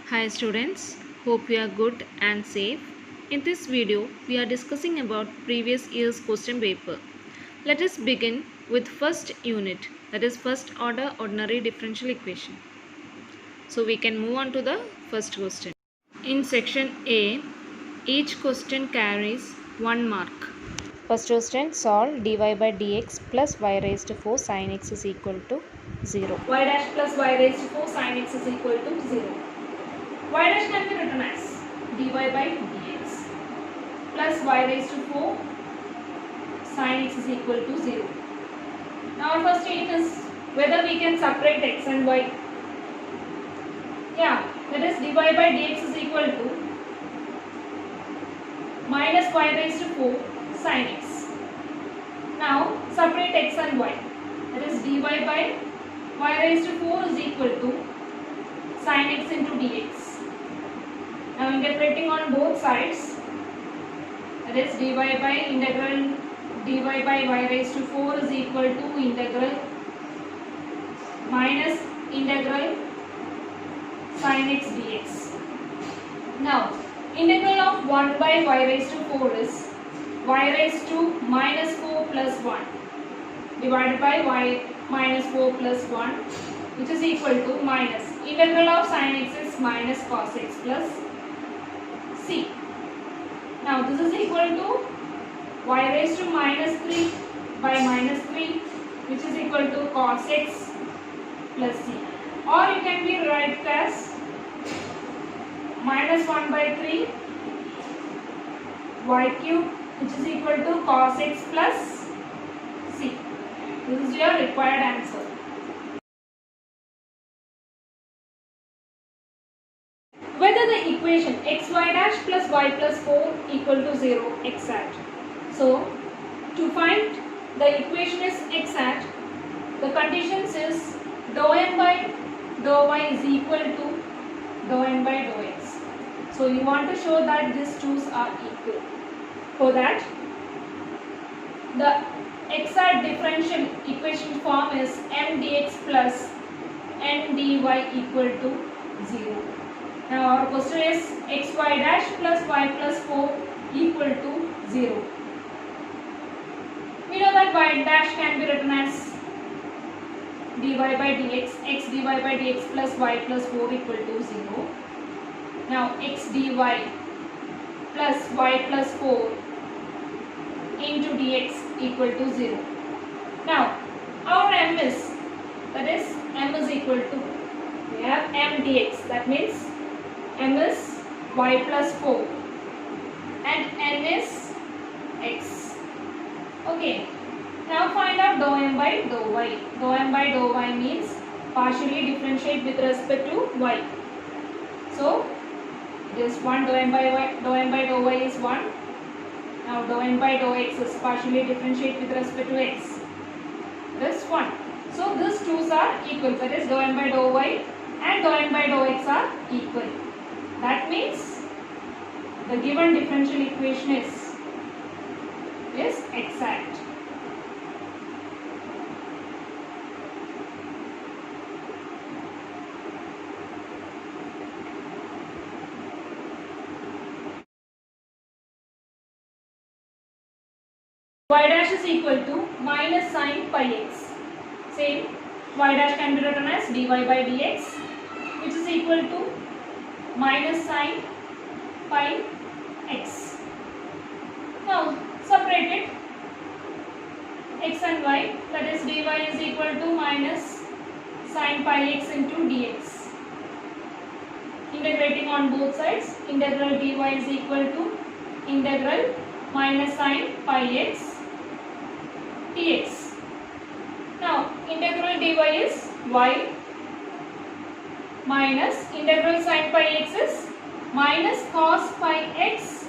Hi students, hope you are good and safe. In this video, we are discussing about previous year's question paper. Let us begin with first unit, that is first order ordinary differential equation. So we can move on to the first question. In section A, each question carries 1 mark. First question, solve dy by dx plus y raised to 4 sin x is equal to 0. Y dash plus y raised to 4 sin x is equal to 0. Y dash can be written as dy by dx plus y raised to 4 sin x is equal to 0. Now our first aim is whether we can separate x and y. Yeah, that is dy by dx is equal to minus y raised to 4 sin x. Now separate x and y. That is dy by y raised to 4 is equal to sin x into dx. Now integrating on both sides, that is dy by integral dy by y raised to 4 is equal to integral minus integral sin x dx. Now integral of 1 by y raised to 4 is y raised to minus 4 plus 1 divided by y minus 4 plus 1, which is equal to minus integral of sin x is minus cos x plus c. Now this is equal to y raised to minus 3 by minus 3, which is equal to cos x plus c, or it can be written as minus 1 by 3 y cube, which is equal to cos x plus c. This is your required answer. Whether the equation xy dash plus y plus 4 equal to 0 exact. So to find the equation is exact, the conditions is dou m by dou y is equal to dou n by dou x. So you want to show that these two are equal. For that, the exact differential equation form is m dx plus n dy equal to 0. Now our question is xy dash plus y plus 4 equal to 0. We know that y dash can be written as dy by dx, x dy by dx plus y plus 4 equal to 0. Now x dy plus y plus 4 into dx equal to 0. Now our m is, that is m is equal to, we have m dx, that means m is y plus 4 and n is x. Okay, now find out dou m by dou y. Dou m by dou y means partially differentiate with respect to y. So it is 1, dou m by y, dou m by dou y is 1. Now dou n by dou x is partially differentiate with respect to x. This 1. So these twos are equal. That is dou n by dou y and dou n by dou x are equal. That means the given differential equation is exact. Y dash is equal to minus sin pi x. Same, y dash can be written as dy by dx, which is equal to minus sin pi x. Now separate it, x and y, that is dy is equal to minus sin pi x into dx. Integrating on both sides, integral dy is equal to integral minus sin pi x dx. Now integral dy is y minus integral sin pi x is minus cos pi x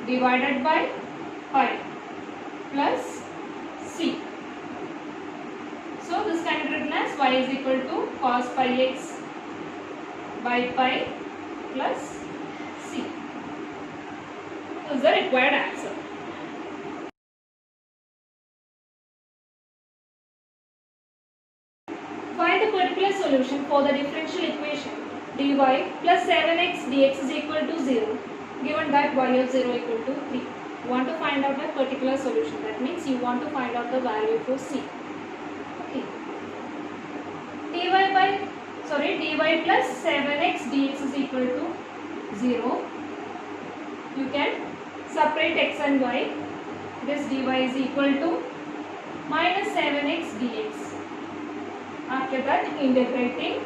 divided by pi plus c. So this can be written as y is equal to cos pi x by pi plus c. This is the required answer. Find the particular solution for the differential equation dy plus 7x dx is equal to 0, given that y of 0 equal to 3. You want to find out a particular solution. That means you want to find out the value for c. Okay. dy plus 7x dx is equal to 0. You can separate x and y. This dy is equal to minus 7x dx. After that, integrating,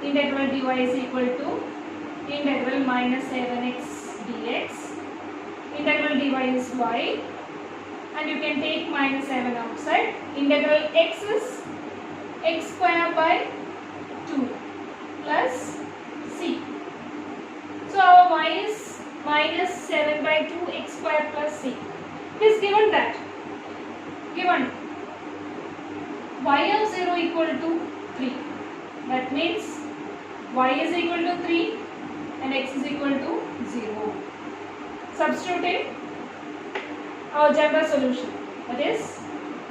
integral dy is equal to integral minus 7x dx. Integral dy is y, and you can take minus 7 outside. Integral x is x square by 2 plus c. So our y is minus 7 by 2 x square plus c. It is given that y of 0 equal to 3. That means y is equal to 3 and x is equal to 0. Substituting our general solution, that is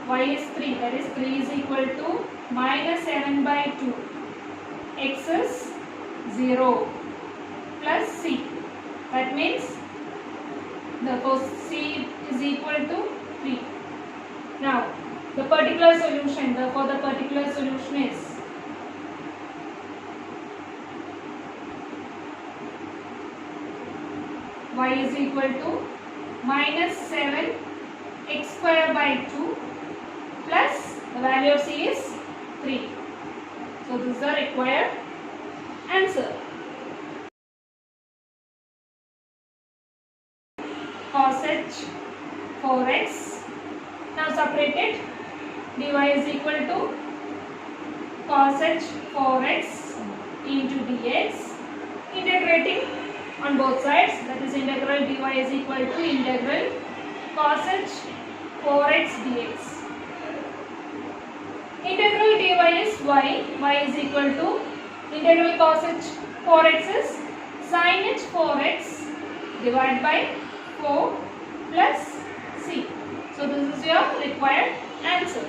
y is 3, that is 3 is equal to minus 7 by 2, x is 0 plus c. That means therefore c is equal to 3. Now the particular solution is y is equal to minus 7 x square by 2 plus the value of c is 3. So this is the required answer. Cos h 4x. Now separate it. dy is equal to cos h 4x into dx. Integrating on both sides, that is integral dy is equal to integral cos h 4x dx. Integral dy is y is equal to integral cos h 4x is sin h 4x divided by 4 plus c. So this is your required answer.